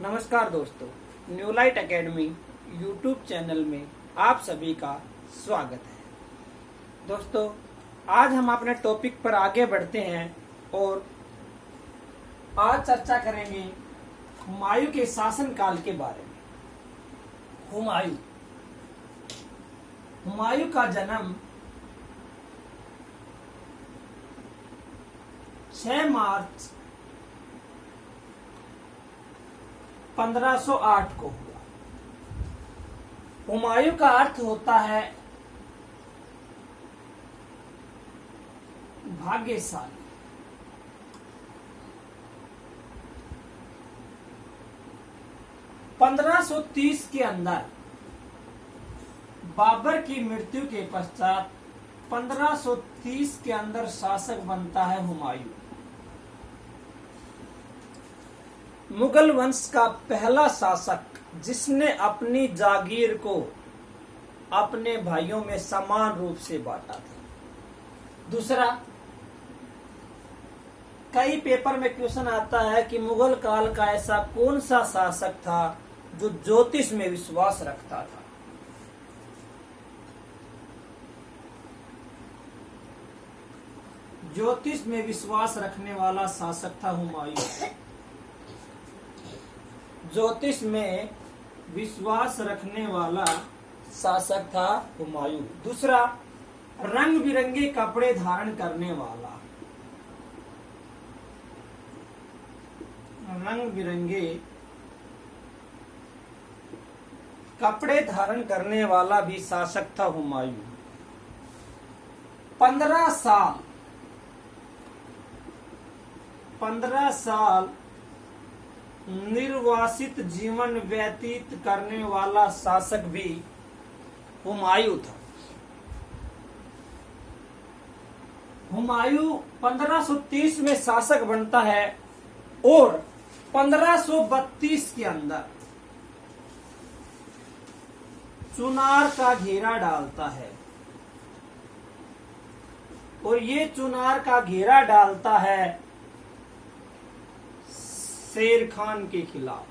नमस्कार दोस्तों, new light academy YouTube channel में आप सभी का स्वागत है। दोस्तों, आज हम अपने टॉपिक पर आगे बढ़ते हैं और आज चर्चा करेंगे हुमायूं के शासन काल के बारे में। हुमायूं का जन्म 6 मार्च 1508 को हुआ। हुमायूं का अर्थ होता है भाग्यशाली। पंद्रह के अंदर बाबर की मृत्यु के पश्चात 1530 के अंदर शासक बनता है हुमायूं। मुगल वंश का पहला शासक जिसने अपनी जागीर को अपने भाइयों में समान रूप से बांटा था। दूसरा, कई पेपर में क्वेश्चन आता है कि मुगल काल का ऐसा कौन सा शासक था जो ज्योतिष में विश्वास रखता था। ज्योतिष में विश्वास रखने वाला शासक था हुमायूं। ज्योतिष में विश्वास रखने वाला शासक था हुमायूं। दूसरा, रंग बिरंगे कपड़े धारण करने वाला। रंग बिरंगे कपड़े धारण करने वाला भी शासक था हुमायूं। 15 साल निर्वासित जीवन व्यतीत करने वाला शासक भी हुमायूं था। हुमायूं 1530 में शासक बनता है और 1532 के अंदर चुनार का घेरा डालता है और ये चुनार का घेरा डालता है शेर खान के खिलाफ।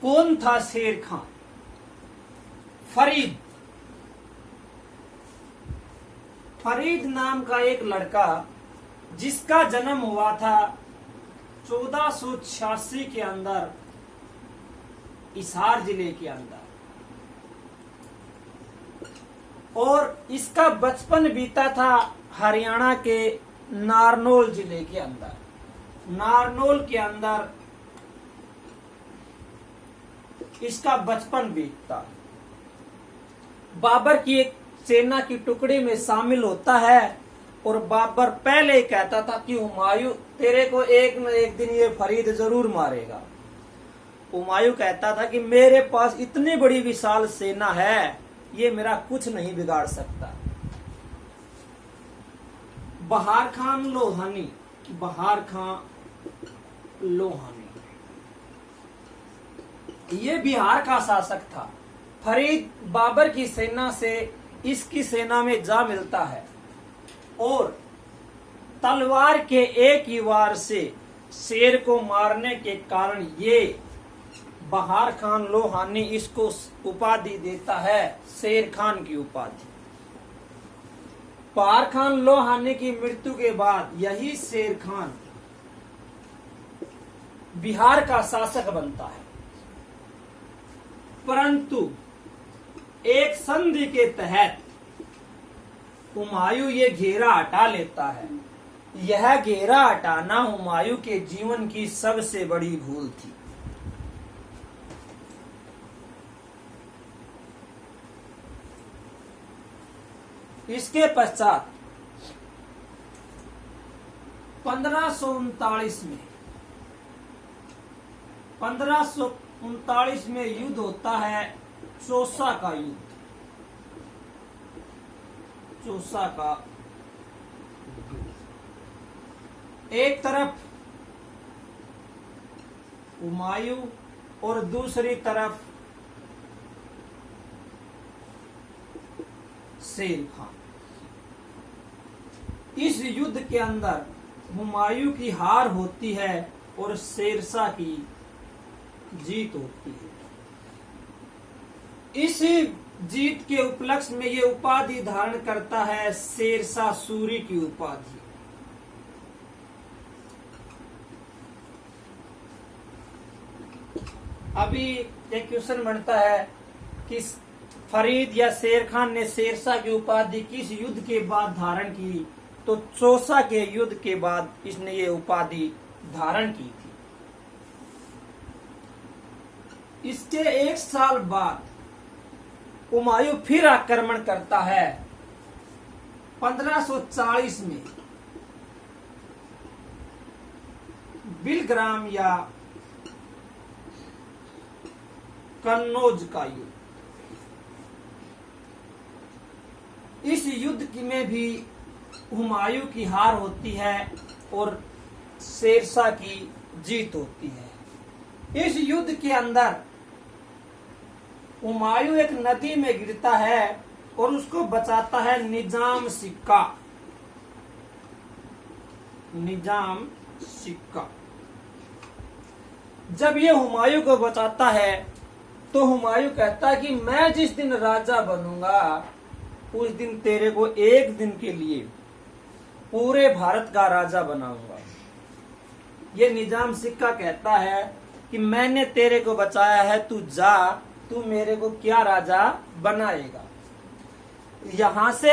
कौन था शेर खान? फरीद नाम का एक लड़का जिसका जन्म हुआ था 1486 के अंदर हिसार जिले के अंदर, और इसका बचपन बीता था हरियाणा के नारनौल जिले के अंदर। नारनौल के अंदर इसका बचपन बीतता। बाबर की एक सेना की टुकड़ी में शामिल होता है और बाबर पहले ही कहता था कि हुमायूं तेरे को एक न एक दिन ये फरीद जरूर मारेगा। हुमायूं कहता था कि मेरे पास इतनी बड़ी विशाल सेना है, ये मेरा कुछ नहीं बिगाड़ सकता। बहार खान लोहानी ये बिहार का शासक था। फरीद बाबर की सेना से इसकी सेना में जा मिलता है और तलवार के एक ही वार से शेर को मारने के कारण ये बहार खान लोहानी इसको उपाधि देता है, शेर खान की उपाधि। बहार खान लोहानी की मृत्यु के बाद यही शेर खान बिहार का शासक बनता है। परंतु एक संधि के तहत हुमायूं ये घेरा हटा लेता है। यह घेरा हटाना हुमायूं के जीवन की सबसे बड़ी भूल थी। इसके पश्चात 1539 में युद्ध होता है, चौसा का युद्ध। चौसा का एक तरफ हुमायूं और दूसरी तरफ शेर खान। इस युद्ध के अंदर हुमायूं की हार होती है और शेरशाह की जीत होती है। इस जीत के उपलक्ष्य में ये उपाधि धारण करता है शेरशाह सूरी की उपाधि। अभी एक क्वेश्चन बनता है कि फरीद या शेर खान ने शेरशाह की उपाधि किस युद्ध के बाद धारण की? तो चौसा के युद्ध के बाद इसने ये उपाधि धारण की थी। इसके एक साल बाद हुमायूं फिर आक्रमण करता है 1540 में बिलग्राम या कन्नौज का युद्ध। इस युद्ध में भी हुमायूं की हार होती है और शेरशाह की जीत होती है। इस युद्ध के अंदर हुमायूं एक नदी में गिरता है और उसको बचाता है निजाम सिक्का। निजाम सिक्का जब ये हुमायूं को बचाता है तो हुमायूं कहता है कि मैं जिस दिन राजा बनूंगा उस दिन तेरे को एक दिन के लिए पूरे भारत का राजा बनाऊंगा। ये निजाम सिक्का कहता है कि मैंने तेरे को बचाया है, तू जा, तू मेरे को क्या राजा बनाएगा। यहां से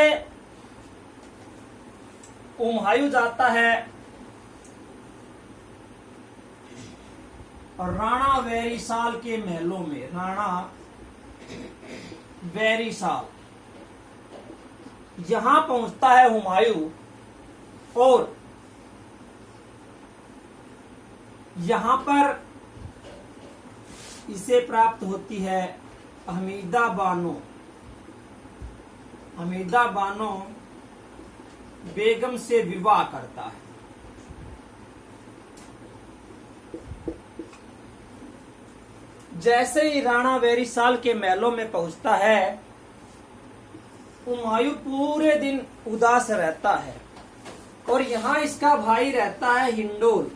हुमायूं जाता है राणा वेरीसाल के महलों में। राणा वेरीसाल यहां पहुंचता है हुमायूं और यहां पर इसे प्राप्त होती है हमीदा बानो। हमीदा बानो बेगम से विवाह करता है। जैसे ही राणा वेरीसाल के महलों में पहुंचता है हुमायूं पूरे दिन उदास रहता है और यहां इसका भाई रहता है हिंडोल।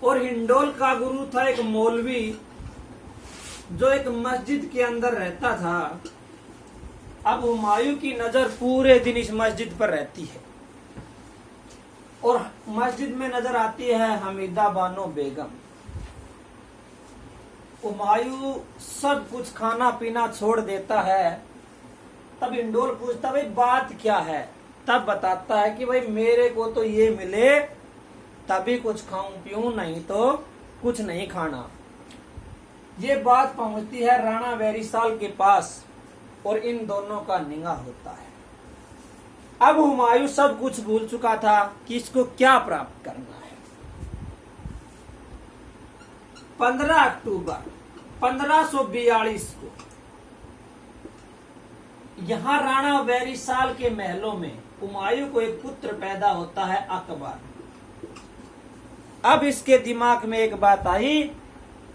और हिंडोल का गुरु था एक मौलवी जो एक मस्जिद के अंदर रहता था। अब हुमायूं की नजर पूरे दिन इस मस्जिद पर रहती है और मस्जिद में नजर आती है हमीदा बानो बेगम। हुमायूं सब कुछ खाना पीना छोड़ देता है। तब हिंडोल पूछता भाई बात क्या है? तब बताता है कि भाई मेरे को तो ये मिले तभी कुछ खाऊं पीऊं, नहीं तो कुछ नहीं खाना। ये बात पहुंचती है राणा वेरीसाल के पास और इन दोनों का निगाह होता है। अब हुमायूं सब कुछ भूल चुका था कि इसको क्या प्राप्त करना है। 15 अक्टूबर 1542 को यहां राणा वेरीसाल के महलों में हुमायूं को एक पुत्र पैदा होता है अकबर। अब इसके दिमाग में एक बात आई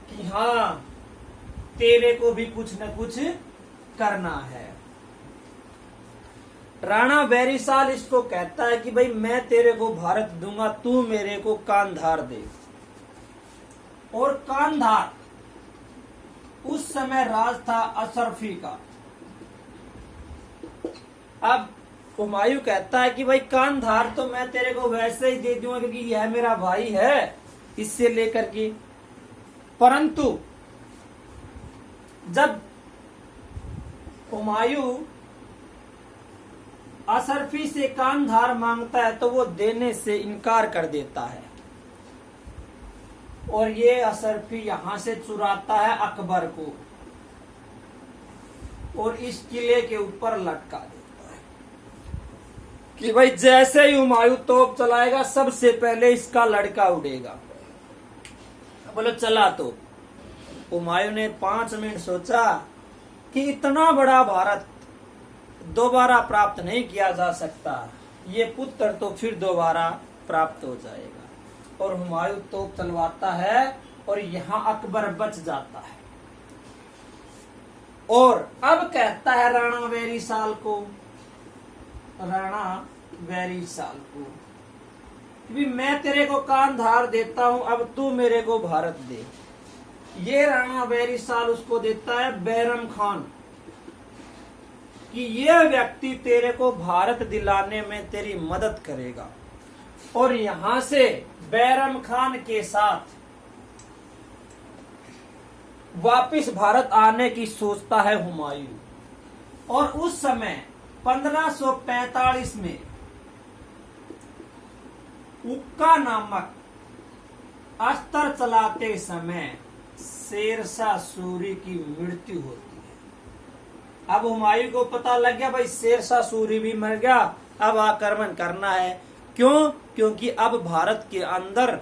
कि हाँ तेरे को भी कुछ न कुछ करना है। राणा वेरीसाल इसको कहता है कि भाई मैं तेरे को भारत दूंगा, तू मेरे को कांधार दे। और कांधार उस समय राज था अशरफी का। अब हुमायूं कहता है कि भाई कांधार तो मैं तेरे को वैसे ही दे दूंगा क्योंकि यह मेरा भाई है, इससे लेकर के। परंतु जब हुमायूं अशरफी से कांधार मांगता है तो वो देने से इनकार कर देता है और ये अशरफी यहां से चुराता है अकबर को और इस किले के ऊपर लटका देता है कि भाई जैसे ही हुमायूं तोप चलाएगा सबसे पहले इसका लड़का उड़ेगा। बोलो चला तो। हुमायूं ने 5 मिनट सोचा कि इतना बड़ा भारत दोबारा प्राप्त नहीं किया जा सकता, ये पुत्र तो फिर दोबारा प्राप्त हो जाएगा। और हुमायूं तोप चलवाता है और यहाँ अकबर बच जाता है। और अब कहता है राणा वेरीसाल को कि मैं तेरे को कांधार देता हूं, अब तू मेरे को भारत दे। ये राणा बैरिसाल उसको देता है बैरम खान कि यह व्यक्ति तेरे को भारत दिलाने में तेरी मदद करेगा। और यहां से बैरम खान के साथ वापिस भारत आने की सोचता है हुमायूं। और उस समय 1545 में उक्का नामक अस्त्र चलाते समय शेरशाह सूरी की मृत्यु होती है। अब हुमायूं को पता लग गया भाई शेरशाह सूरी भी मर गया, अब आक्रमण करना है। क्यों? क्योंकि अब भारत के अंदर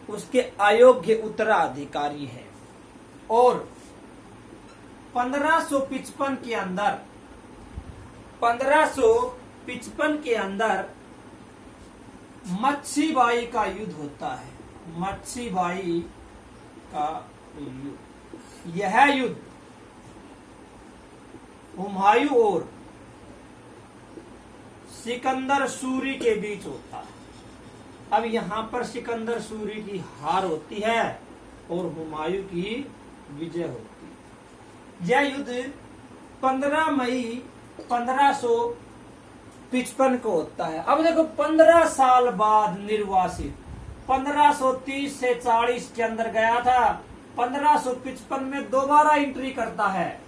उसके अयोग्य उत्तराधिकारी है। और 1555 के अंदर मच्छीबाई का युद्ध होता है। मच्छीबाई का युद्ध, यह युद्ध हुमायूं और सिकंदर सूरी के बीच होता है। अब यहां पर सिकंदर सूरी की हार होती है और हुमायूं की विजय होती है। यह युद्ध 15 मई 1555 को होता है। अब देखो 15 साल बाद निर्वासित 1530 से 40 के अंदर गया था, 1555 में दोबारा एंट्री करता है।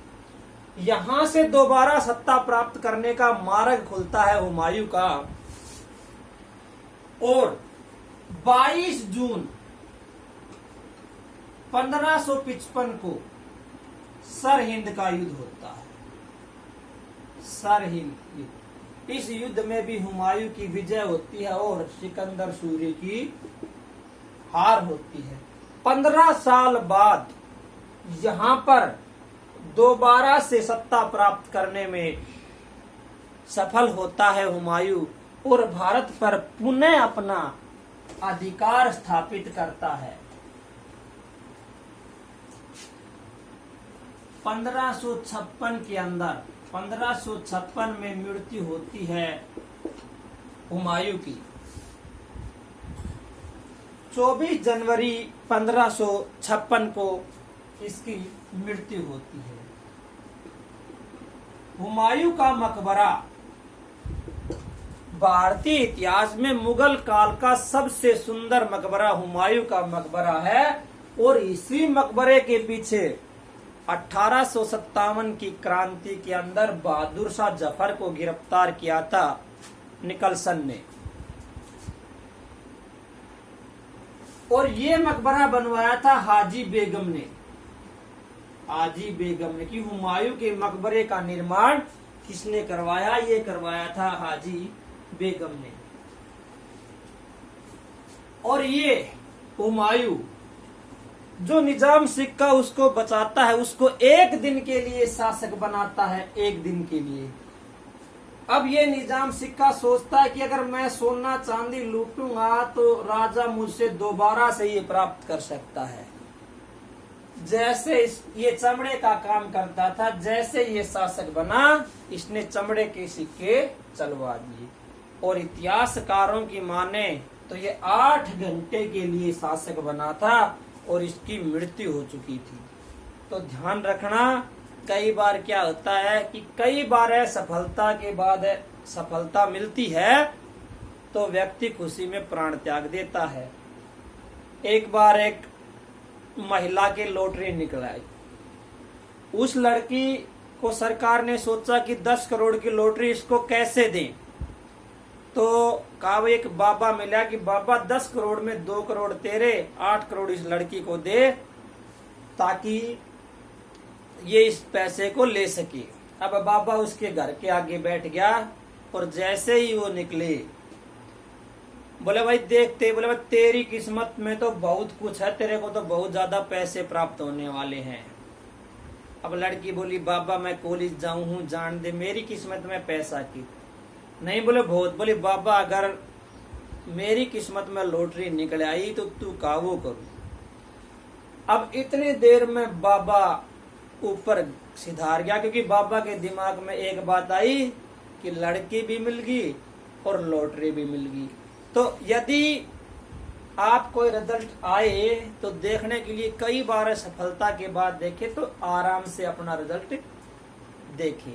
यहां से दोबारा सत्ता प्राप्त करने का मार्ग खुलता है हुमायूं का। और 22 जून 1555 को सरहिंद का युद्ध होता है। सरहिंद युद्ध, इस युद्ध में भी हुमायूं की विजय होती है और सिकंदर सूरी की हार होती है। 15 साल बाद यहां पर दोबारा से सत्ता प्राप्त करने में सफल होता है हुमायूं और भारत पर पुनः अपना अधिकार स्थापित करता है। 1556 के अंदर 1556 में मृत्यु होती है हुमायूं की। 24 जनवरी 1556 को इसकी मृत्यु होती है। हुमायूं का मकबरा भारतीय इतिहास में मुगल काल का सबसे सुंदर मकबरा हुमायूं का मकबरा है। और इसी मकबरे के पीछे 1857 की क्रांति के अंदर बहादुर शाह जफर को गिरफ्तार किया था निकलसन ने। और ये मकबरा बनवाया था हाजी बेगम ने। हाजी बेगम ने कि हुमायूं के मकबरे का निर्माण किसने करवाया? ये करवाया था हाजी बेगम ने। और ये हुमायूं जो निजाम सिक्का उसको बचाता है, उसको एक दिन के लिए शासक बनाता है, एक दिन के लिए। अब ये निजाम सिक्का सोचता है कि अगर मैं सोना चांदी लूटूंगा तो राजा मुझसे दोबारा से ये प्राप्त कर सकता है। जैसे ये चमड़े का काम करता था, जैसे ये शासक बना इसने चमड़े के सिक्के चलवा दिए। और इतिहासकारों की माने तो ये 8 घंटे के लिए शासक बना था और इसकी मृत्यु हो चुकी थी। तो ध्यान रखना, कई बार क्या होता है कि कई बार सफलता के बाद सफलता मिलती है तो व्यक्ति खुशी में प्राण त्याग देता है। एक बार एक महिला के लॉटरी निकलाई। उस लड़की को सरकार ने सोचा कि 10 करोड़ की लॉटरी इसको कैसे दें। तो कहा एक बाबा मिला कि बाबा 10 करोड़ में 2 करोड़ तेरे, 8 करोड़ इस लड़की को दे ताकि ये इस पैसे को ले सके। अब बाबा उसके घर के आगे बैठ गया और जैसे ही वो निकले बोले भाई देखते, बोले भाई तेरी किस्मत में तो बहुत कुछ है, तेरे को तो बहुत ज्यादा पैसे प्राप्त होने वाले हैं। अब लड़की बोली बाबा मैं कॉलेज जाऊं हूं, जान दे, मेरी किस्मत में पैसा की नहीं। बोले बहुत। बोली बाबा अगर मेरी किस्मत में लॉटरी निकल आई तो तू काबू करू। अब इतनी देर में बाबा ऊपर सिधार गया क्योंकि बाबा के दिमाग में एक बात आई कि लड़की भी मिल गई और लॉटरी भी मिल गई। तो यदि आप कोई रिजल्ट आए तो देखने के लिए कई बार सफलता के बाद देखें, तो आराम से अपना रिजल्ट देखें।